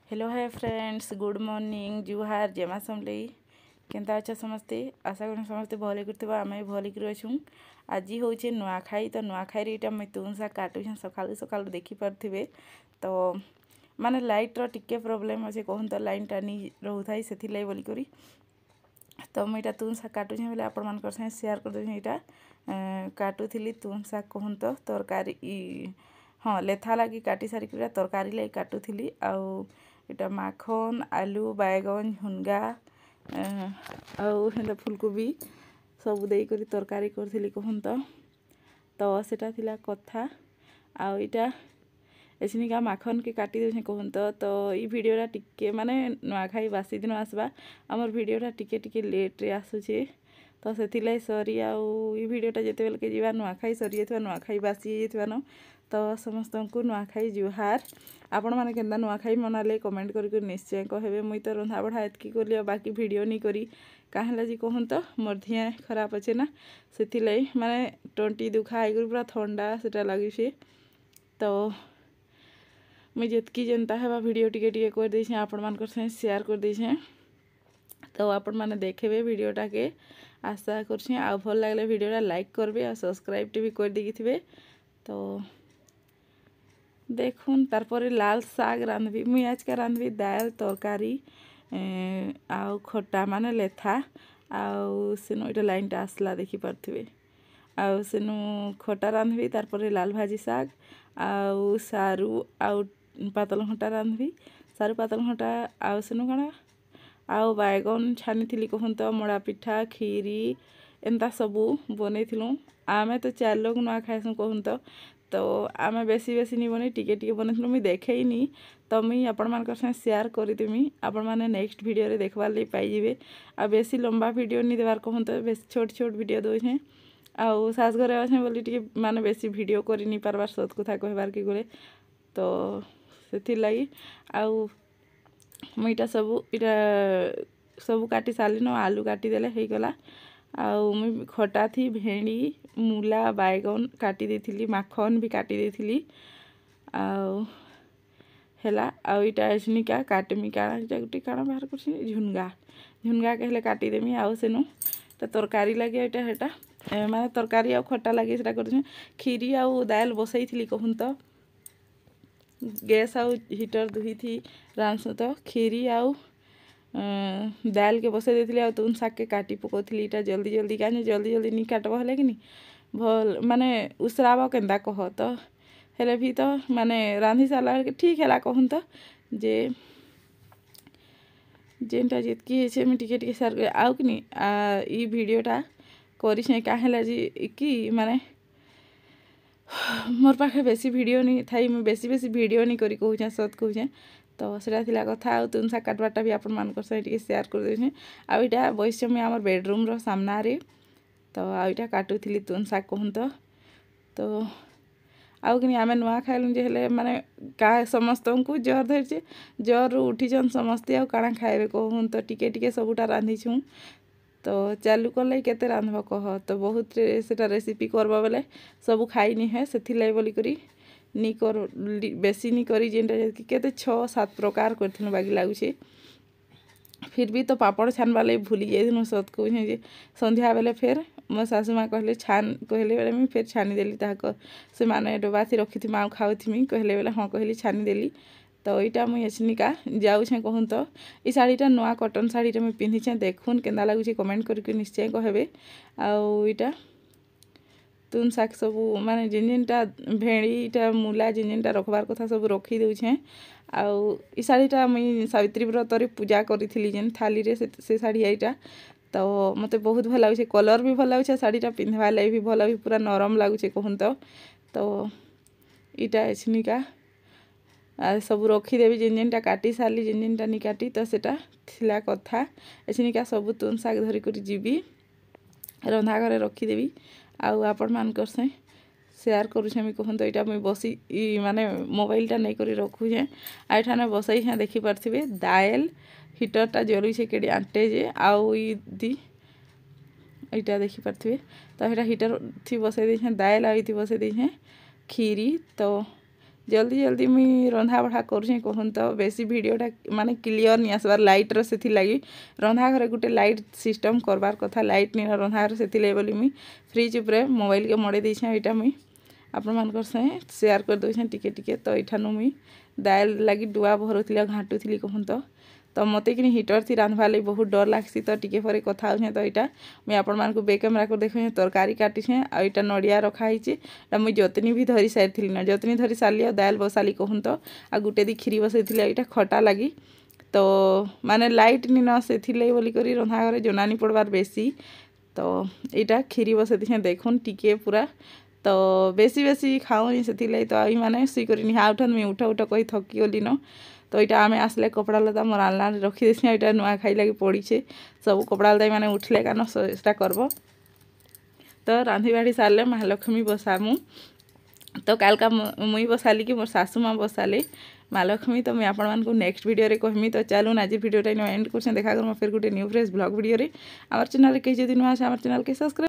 Hello hi friends good morning जुहार जेमा समले केनता अच्छा समस्ते आशा कर समस्ते भले करथिबा आमे भले कर अछुं। आज होचे नुआखाई तो नुआखाई रे इटा मैं तुन सा काटु छन सकाळु सकाळु देखि परथिबे तो माने लाइट रो टिके प्रॉब्लम अछि कहन तो लाइन टानी रहउथाई सेथि लाई बोली करी तो मैं इटा तुन सा काटु छन बोले आपण मान कर से शेयर कर दे इटा काटु थिली तुन सा कहन तो तरकारी हाँ लेथा लगी काटी सारी तरकारी लगी काटु थिली आउ इटा माखन आलू बैगन झुनगा आउ फुलकोबी सब दे करी तरकारी करथिली कहन तो सेटा थिला कथा आउ इटा एसनिका माखन के काटी दे कहन तो ई वीडियोटा टिके माने नुआखाई बासी दिन आसबा हमर वीडियोटा टिके टिके लेट रे आसुचे तो सेथिलाई सॉरी आउ ई वीडियोटा जेते बेल के जीवा नुआखाई सरी जेतवा नुआखाई बासी जेतवा न तो समस्त को नुआखाई जुहार आपण माने केनदा नुआखाई मनाले कमेंट करके निश्चय कहबे मुई तो रंधा बढ़ा एतकी करली बाकी वीडियो नहीं करी काहेला जी कहन तो मोर धिया खराब अच्छे ना सेथिलाई माने टंटी दुखा आइगर पूरा ठंडा सेटा लगी से तो मुई जेतकी जनता हेबा वीडियो टिके टिके कर देछे आपण मान कर शेयर कर देछे तो आपण माने देखबे वीडियोटा के आशा करछे आ भल लागले वीडियोटा लाइक करबे आ सब्सक्राइब टी भी कर देगी थिबे तो देखुन तारपरे लाल साग रांधबी मुई आज का रांधबी दाल तरकारी आउ खट्टा माने लेथा आउ सेनु इटा लाइनटा आसला देखि परथिबे आउ सेनु खट्टा रांधबी तारपरे लाल भाजी साग आउ सारू आउ पातल घंटा रांधबी सारू पातल घंटा आउ सेनु कणा आउ बैगन छानी थिली कहन तो मोड़ा पिठा खीरी एंता सबू बनैथिलु आमे तो 4 लोग नुआ खाइसु कहन तो आमे बेसी बेसी नहीं बने टिके टिके बनैथिलु मुई देखैनी तो मुई आपण मानकर से शेयर करिदेमी आपण माने नेक्स्ट वीडियो रे देखबार लई पाई जिवे आ बेसी लंबा वीडियो नहीं देबार कहन तो बेसी छोट छोट वीडियो दोछे आउ सास घरे अछे बोली टिके माने बेसी वीडियो करि नहीं पारबार सत कथा कहबार के गले तो सेथि लई आउ मुईटा सब काटी साली न आलू काटी देले हे गला आउ मुई खटा थी भेंडी मूला बैगन काटी देथिली माखन भी काटी देथिली आउ हेला आउ इटा एसनिका काटमी काना इटा गुटी काना बाहर करछि झुनगा झुनगा कहले काटी देमी आउ सेनु तो तरकारी लगे इटा हेटा माने तरकारी आउ खट्टा लगे सेटा करछि खीरी आउ दाल बसैथिली कहन तो गैस आउ हीटर दुही थी रांसु तो खीरी आउ दाल के बसे देथिली आ तुन साग के काटी पकोथिली इटा जल्दी जल्दी काने जल्दी जल्दी नहीं काटबो हले कि नहीं भल माने उसराबो केंदा कह तो हेले भी तो माने रांधी साला के ठीक हैला कहन तो जे जेनटा जेतकी छे मैं टिके टिके शेयर आउ कि नहीं ई वीडियोटा करी छे काहेला जी कि माने मोर पाखे बेसी वीडियो नहीं थाई मैं बेसी बेसी वीडियो नहीं करी कहूँ सत कहूँ तो सेटा थिला कथा आ तुन सा काटबाटा भी आपण मान से टिके शेयर कर देछे आ इटा बइसे मैं हमर बेडरूम रो सामना रे तो आ इटा काटुथिली तुन सा कहूँ तो आउ कि आमे नुआ खाइलु जे हेले माने का समस्त को जर धरछे जर उठीछन समस्त आ काना खाइबे कहूँ तो टिके टिके सबुटा रांधी छूँ तो चालू कर लाई केते रांधब कह तो बहुत सेटा रेसिपी करबा बेले सब खाई नहीं है सेथि लाई बोली करी नी कर बेसी नी करी जेनटा केते 6-7 प्रकार करथिनु बागी लागुछे फिर भी तो पापड़ छानबा लाई भूली जाइनु सत कहूँ जे संध्या बेले फिर मो सासू माँ कहले छान कहले बेले मैं फिर छानी देली ताक से माने डबासी रखी थी माँ खाऊथी कहले बेले हाँ कहली छानी देली तो इटा मुई एसनिका जाऊे कहूँ तो ई शाढ़ीटा नुआ कटन शाढ़ीटा मुई पिंधिछे देखुन केंदा लागुछे कमेंट करके निश्चय कहबे आउ इटा तुन साग सबू माने जिन जिनटा भेंडीटा मूला जिन जिनटा रखबार कथा सब रखी देउछे आउ ई शाढ़ीटा मुई सावित्री व्रत रे पूजा करिथिली जेन थाली रे से शाढ़ी आईटा तो मते बहुत भल लागुछे कलर भी भल लागुछे शाढ़ीटा पिंधवा लाई भी भल भी पूरा नरम लागुछे कहूँ तो इटा एसनिका सब रखीदेवी जिन जिनटा काटी सारी जिन जिनटा नहीं काटी तो सेटा थिला कथा एसनिका सब तुन साग धरिक जीवी रंधा घरे रखीदेवी आउ आपण मानकर से शेयर करुछे मैं कहूँ तो यहाँ मुझे बसी माने मोबाइलटा नहीं करी रखुछे आठाने बसई हाँ देखी पार्थिबे दाल हीटरटा जलुछे केडी आंटे जे आउ दी इटा देखी पार्थिबे तो यहाँ हीटर थी बसई देछे दाल आ थी बसई देछे खीरी तो जल्दी जल्दी मुई रंधा बढ़ा करुँ कहूँ तो बेसी वीडियोटा माने क्लियर नहीं आसबार लाइट्र से लगी रंधा घरे गोटे लाइट सिस्टम करबार कथा लाइट नहीं रंधा घर से लगे बोली मुई फ्रिज उपरे मोबाइल के मड़े देछे एटा मुई आपण मानकर संगे शेयर कर दूँ टिके टिके तो इठानु मुई दाल लगी डुआ भरुली घाटुली कहूँ तो मते कि हिटर थी रांधवा लगी बहुत डर लागसी तो टिके पर कथा हो तो यहाँ मुझे आपण मानक बे कैमेरा को देखे तरकारी काटिछे आ इटा नड़िया रखाई मुझे जतनी भी धरी सारी थी ना जतनी धरी सारी आ दाल बसाली कहूँ तो आ गुटे दी खीरी बसई यहाँ खटा लगी तो माने लाइट नी न से बोली करी रंधा घरे जनानी पड़बार बेसी तो यहाँ खीरी बसई देखुन टिके पूरा तो बेसी बेसी खाऊनी से तो आई माने सुई कर हाँ उठन मुझे उठ उठ कही थकी गली न तो यहाँ आम आसले कपड़ा लता मोर आलना रखीदेसी यहाँ नुआ खाई लगे पड़ी सब कपड़ा लता मैंने उठले कान सेटा करब तो रांधि बाढ़ी सारे महालक्ष्मी बसामु तो कालका मुई बसाली कि मोर सासू माँ बसाले महालक्ष्मी तो मुझे आपको नेक्स्ट वीडियो कहमी तो चलून आज वीडियोटा एंड कर देखा कर फिर गोटे न्यू फ्रेश ब्लॉग वीडियो आम चैनल कहीं जब नुआ आम चैनल के सब्सक्राइब